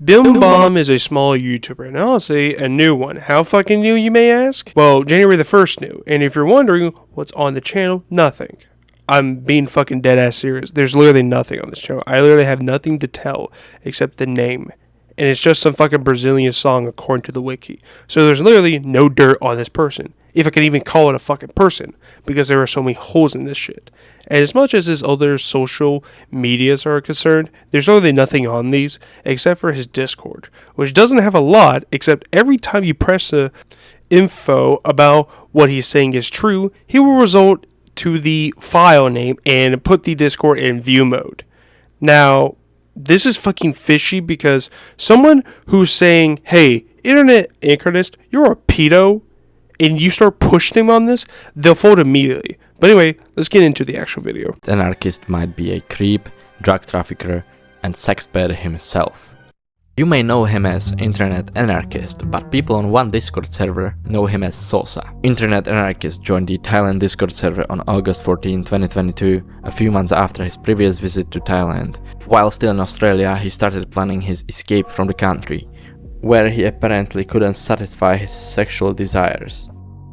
BimBom is a small YouTuber, and honestly, a new one. How fucking new, you may ask? Well, January the 1st new, and if you're wondering what's on the channel, nothing. I'm being fucking dead-ass serious. There's literally nothing on this channel. I literally have nothing to tell except the name. And it's just some fucking Brazilian song according to the wiki. So there's literally no dirt on this person. If I can even call it a fucking person. Because there are so many holes in this shit. And as much as his other social medias are concerned, there's literally nothing on these except for his Discord. Which doesn't have a lot, except every time you press the info about what he's saying is true, he will result to the file name and put the Discord in view mode. Now, this is fucking fishy because someone who's saying, hey, internet anarchist, you're a pedo, and you start pushing them on this, they'll fold immediately. But anyway, let's get into the actual video. Anarchist might be a creep, drug trafficker, and sex bed himself. You may know him as Internet Anarchist, but people on one Discord server know him as Sosa. Internet Anarchist joined the Thailand Discord server on August 14, 2022, a few months after his previous visit to Thailand. While still in Australia, he started planning his escape from the country, where he apparently couldn't satisfy his sexual desires.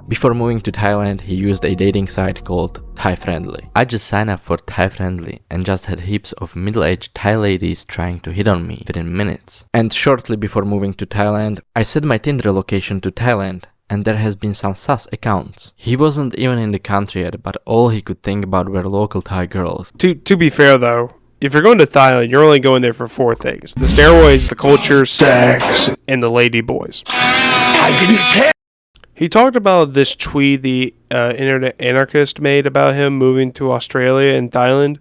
Before moving to Thailand, he used a dating site called Thai Friendly. I just signed up for Thai Friendly and just had heaps of middle-aged Thai ladies trying to hit on me within minutes. And shortly before moving to Thailand, I set my Tinder location to Thailand, and there has been some sus accounts. He wasn't even in the country yet, but all he could think about were local Thai girls. To be fair though, if you're going to Thailand, you're only going there for 4 things. The steroids, the culture, sex, and the lady boys. I didn't care! He talked about this tweet the Internet Anarchist made about him moving to Australia and Thailand.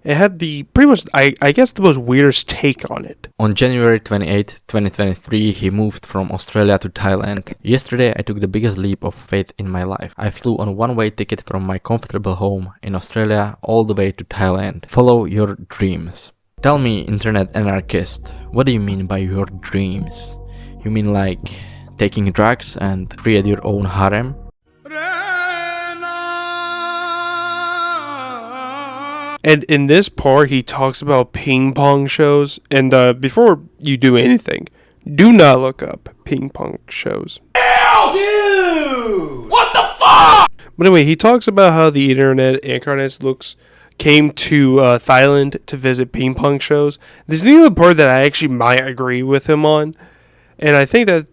It had the pretty much, I guess, the most weirdest take on it. On January 28, 2023, he moved from Australia to Thailand. Yesterday, I took the biggest leap of faith in my life. I flew on a one-way ticket from my comfortable home in Australia all the way to Thailand. Follow your dreams. Tell me, Internet Anarchist, what do you mean by your dreams? You mean like taking drugs and create your own harem? And in this part, he talks about ping pong shows. And before you do anything, do not look up ping pong shows. Hell, dude! What the fuck? But anyway, he talks about how the Internet Anarchist came to Thailand to visit ping pong shows. This is the other part that I actually might agree with him on. And I think that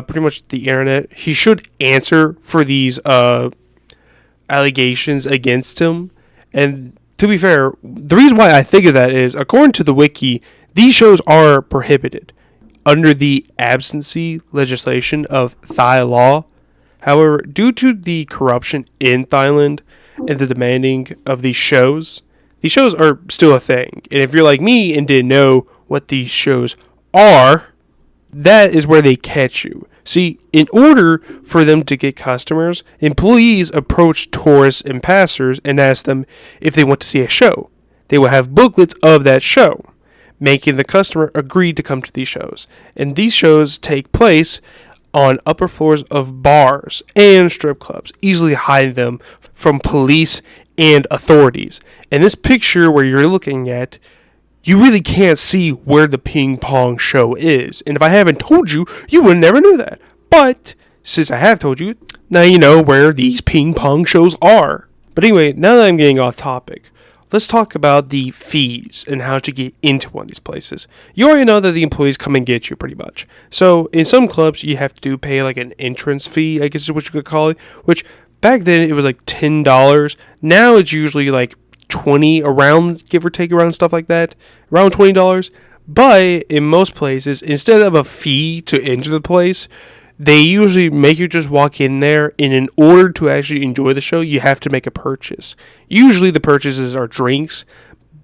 pretty much the internet, he should answer for these allegations against him. And to be fair, the reason why I think of that is, according to the wiki, these shows are prohibited under the absentee legislation of Thai law. However, due to the corruption in Thailand and the demanding of these shows are still a thing. And if you're like me and didn't know what these shows are, that is where they catch you. See, in order for them to get customers, employees approach tourists and passers and ask them if they want to see a show. They will have booklets of that show, making the customer agree to come to these shows. And these shows take place on upper floors of bars and strip clubs, easily hiding them from police and authorities. And this picture where you're looking at, you really can't see where the ping pong show is. And if I haven't told you, you would never know that. But since I have told you, now you know where these ping pong shows are. But anyway, now that I'm getting off topic, let's talk about the fees and how to get into one of these places. You already know that the employees come and get you pretty much. So in some clubs, you have to pay like an entrance fee, I guess is what you could call it, which back then it was like $10. Now it's usually like 20 around, give or take, around stuff like that, around $20. But in most places, instead of a fee to enter the place, they usually make you just walk in there, and in order to actually enjoy the show, you have to make a purchase. Usually the purchases are drinks,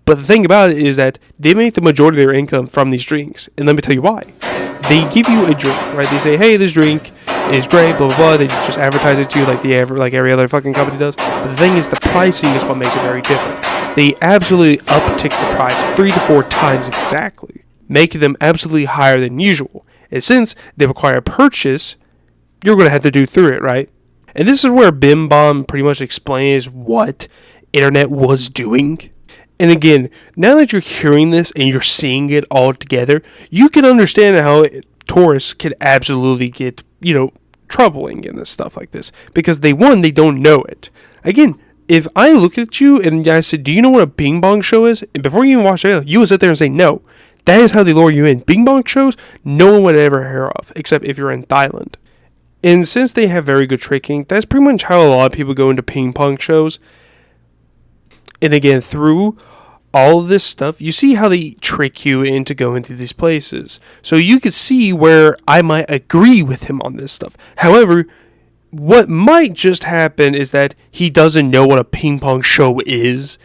but the thing about it is that they make the majority of their income from these drinks. And let me tell you why. They give you a drink, right? They say, hey, this drink is great, blah, blah, blah. They just advertise it to you like every other fucking company does. But the thing is, the pricing is what makes it very different. They absolutely uptick the price 3 to 4 times exactly, making them absolutely higher than usual. And since they require a purchase, you're going to have to do through it, right? And this is where BimBom pretty much explains what internet was doing. And again, now that you're hearing this and you're seeing it all together, you can understand how tourists can absolutely get, troubling in this stuff like this. Because they don't know it. Again, if I look at you and I said, do you know what a BimBom show is? And before you even watch it, you would sit there and say, no. That is how they lure you in. BimBom shows, no one would ever hear of, except if you're in Thailand. And since they have very good tricking, that's pretty much how a lot of people go into ping pong shows. And again, through all of this stuff, you see how they trick you into going to these places. So you can see where I might agree with him on this stuff. However, what might just happen is that he doesn't know what a ping pong show is,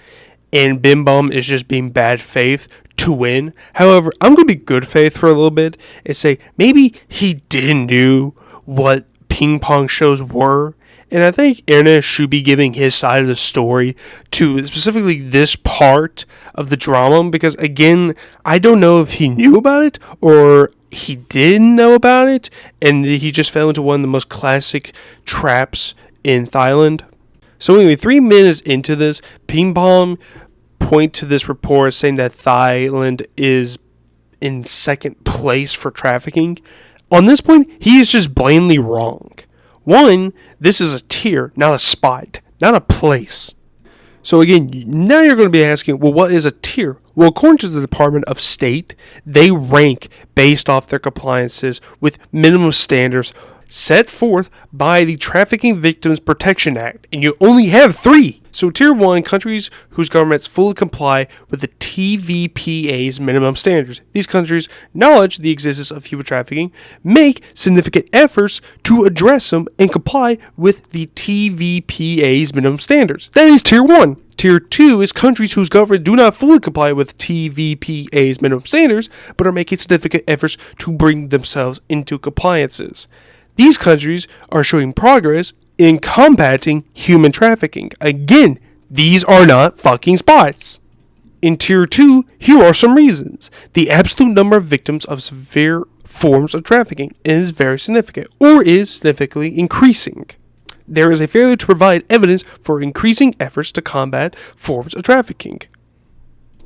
and BimBom is just being bad faith to win. However, I'm going to be good faith for a little bit and say maybe he didn't know what ping pong shows were. And I think Internet should be giving his side of the story to specifically this part of the drama, because again, I don't know if he knew about it or he didn't know about it and he just fell into one of the most classic traps in Thailand. So anyway, 3 minutes into this, BimBom point to this report saying that Thailand is in second place for trafficking. On this point, he is just blatantly wrong. One, this is a tier, not a spot, not a place. So again, now you're going to be asking, well, what is a tier? Well, according to the Department of State, they rank based off their compliances with minimum standards set forth by the Trafficking Victims Protection Act, and you only have 3. So Tier 1, countries whose governments fully comply with the TVPA's minimum standards. These countries acknowledge the existence of human trafficking, make significant efforts to address them, and comply with the TVPA's minimum standards. That is Tier 1. Tier 2 is countries whose government do not fully comply with TVPA's minimum standards, but are making significant efforts to bring themselves into compliances. These countries are showing progress in combating human trafficking. Again, these are not fucking spots. In Tier 2, here are some reasons. The absolute number of victims of severe forms of trafficking is very significant, or is significantly increasing. There is a failure to provide evidence for increasing efforts to combat forms of trafficking.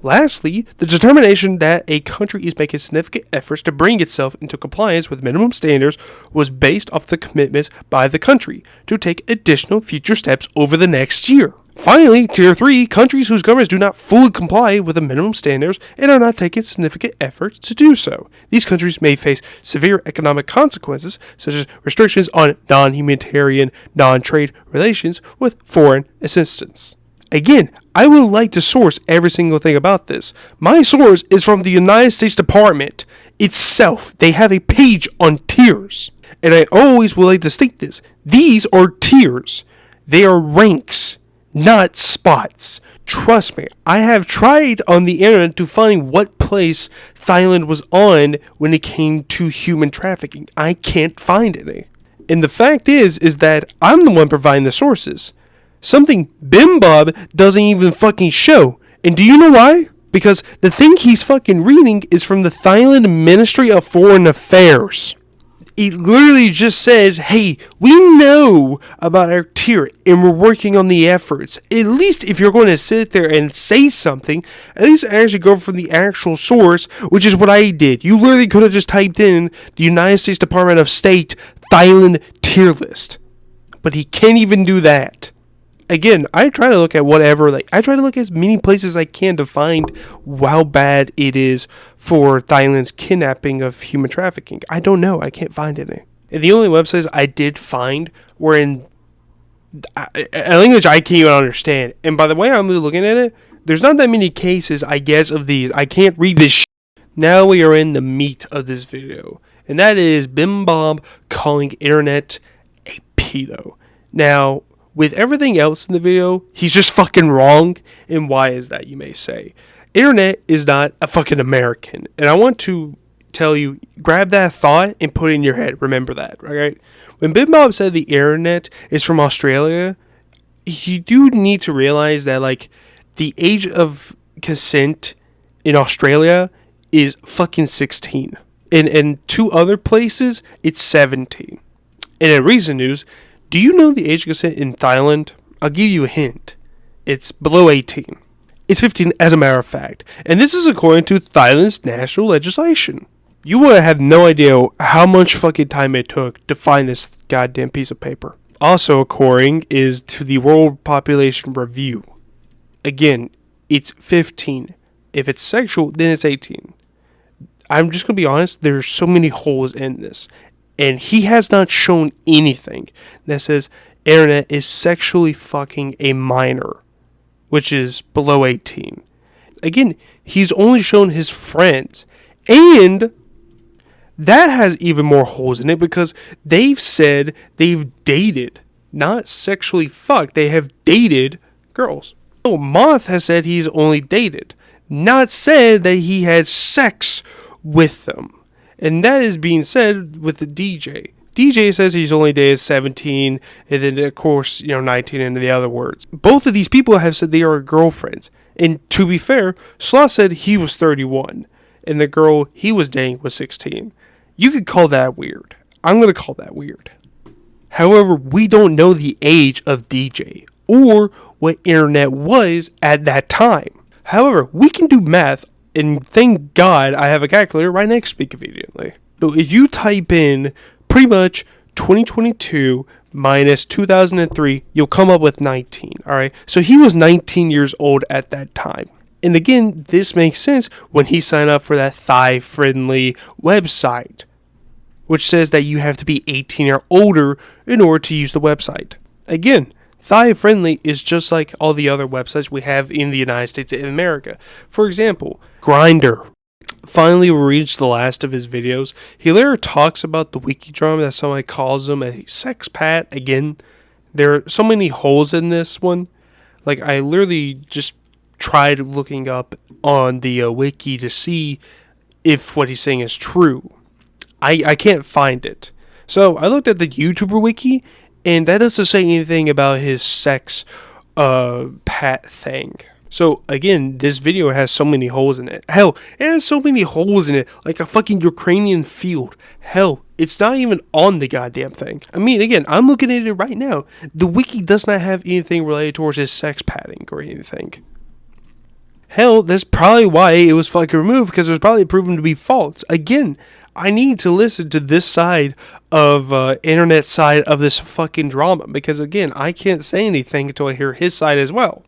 Lastly, the determination that a country is making significant efforts to bring itself into compliance with minimum standards was based off the commitments by the country to take additional future steps over the next year. Finally, Tier 3, countries whose governments do not fully comply with the minimum standards and are not taking significant efforts to do so. These countries may face severe economic consequences, such as restrictions on non-humanitarian, non-trade relations with foreign assistance. Again, I would like to source every single thing about this. My source is from the United States Department itself. They have a page on tiers. And I always would like to state this. These are tiers. They are ranks, not spots. Trust me, I have tried on the internet to find what place Thailand was on when it came to human trafficking. I can't find any. And the fact is that I'm the one providing the sources. Something BimBom doesn't even fucking show. And do you know why? Because the thing he's fucking reading is from the Thailand Ministry of Foreign Affairs. It literally just says, hey, we know about our tier and we're working on the efforts. At least if you're going to sit there and say something, at least actually go from the actual source, which is what I did. You literally could have just typed in the United States Department of State Thailand tier list. But he can't even do that. Again, I try to look at whatever, I try to look at as many places as I can to find how bad it is for Thailand's kidnapping of human trafficking. I don't know. I can't find any. And the only websites I did find were in a language I can't even understand. And by the way I'm looking at it, there's not that many cases, I guess, of these. I can't read this shit. Now we are in the meat of this video. And that is BimBom calling internet a pedo. Now, with everything else in the video, he's just fucking wrong. And why is that, you may say? Internet is not a fucking American. And I want to tell you, grab that thought and put it in your head. Remember that, right? When BimBom said the internet is from Australia, you do need to realize that, the age of consent in Australia is fucking 16. In 2 other places, it's 17. And in recent news, do you know the age of consent in Thailand? I'll give you a hint. It's below 18. It's 15 as a matter of fact. And this is according to Thailand's national legislation. You would have no idea how much fucking time it took to find this goddamn piece of paper. Also according is to the World Population Review. Again, it's 15. If it's sexual, then it's 18. I'm just going to be honest, there's so many holes in this. And he has not shown anything that says internet is sexually fucking a minor, which is below 18. Again, he's only shown his friends. And that has even more holes in it because they've said they've dated, not sexually fucked. They have dated girls. So Moth has said he's only dated, not said that he had sex with them. And that is being said with the DJ. DJ says he's only dated 17, and then of course, 19 into the other words. Both of these people have said they are girlfriends. And to be fair, Sloth said he was 31, and the girl he was dating was 16. You could call that weird. I'm going to call that weird. However, we don't know the age of DJ, or what internet was at that time. However, we can do math. And thank God I have a calculator right next to me conveniently. So if you type in pretty much 2022 minus 2003, you'll come up with 19. Alright, so he was 19 years old at that time. And again, this makes sense when he signed up for that Thai-friendly website, which says that you have to be 18 or older in order to use the website. Again, Thai-friendly is just like all the other websites we have in the United States of America. For example, Grindr. Finally, we reached the last of his videos. He later talks about the wiki drama that somebody calls him a sex pat. Again, there are so many holes in this one. Like, I literally just tried looking up on the wiki to see if what he's saying is true. I can't find it. So, I looked at the YouTuber wiki, and that doesn't say anything about his sex pat thing. So, again, this video has so many holes in it. Hell, it has so many holes in it, like a fucking Ukrainian field. Hell, it's not even on the goddamn thing. I mean, again, I'm looking at it right now. The wiki does not have anything related towards his sex patting or anything. Hell, that's probably why it was fucking removed, because it was probably proven to be false. Again, I need to listen to this side of internet side of this fucking drama, because again, I can't say anything until I hear his side as well.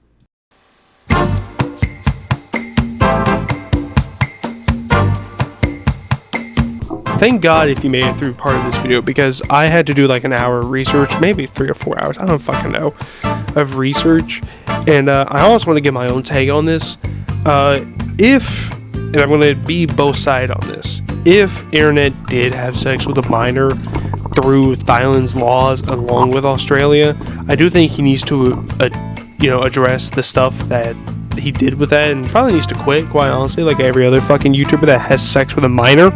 Thank God if you made it through part of this video, because I had to do like an hour of research, maybe 3 or 4 hours, I don't fucking know, of research. And I also want to get my own take on this. And I'm going to be both sides on this. If internet did have sex with a minor through Thailand's laws along with Australia, I do think he needs to, address the stuff that he did with that, and probably needs to quit, quite honestly, like every other fucking YouTuber that has sex with a minor.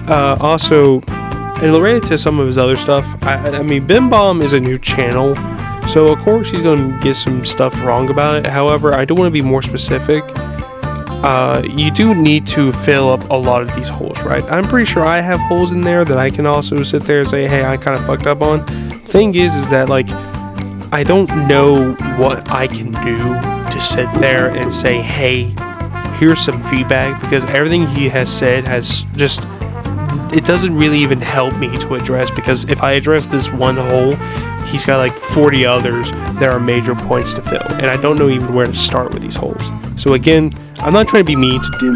Also, and related to some of his other stuff, I mean, BimBom is a new channel, so of course he's going to get some stuff wrong about it. However, I do want to be more specific. You do need to fill up a lot of these holes, right? I'm pretty sure I have holes in there that I can also sit there and say, hey, I kind of fucked up on. Thing is that, like, I don't know what I can do to sit there and say, hey, here's some feedback, because everything he has said has just, it doesn't really even help me to address, because if I address this one hole, he's got like 40 others that are major points to fill, and I don't know even where to start with these holes. So again, I'm not trying to be mean to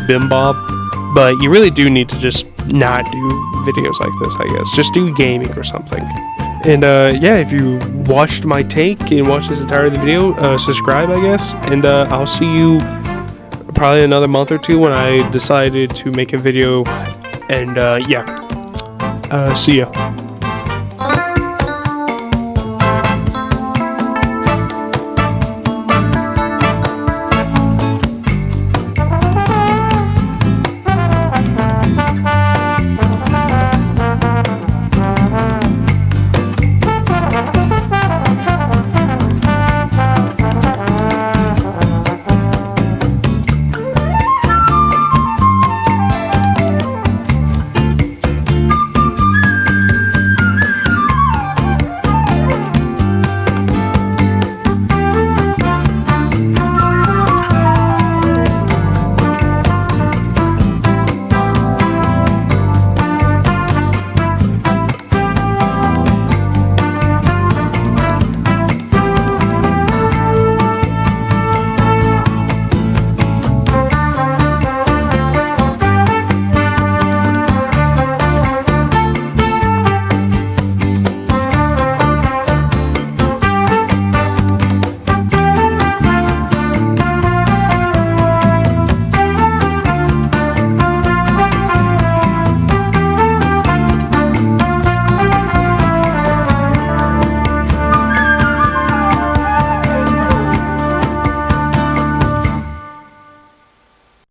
BimBom, but you really do need to just not do videos like this, I guess. Just do gaming or something. And yeah, if you watched my take and watched this entire video, subscribe, I guess. And I'll see you probably another month or two when I decided to make a video. And yeah, see ya.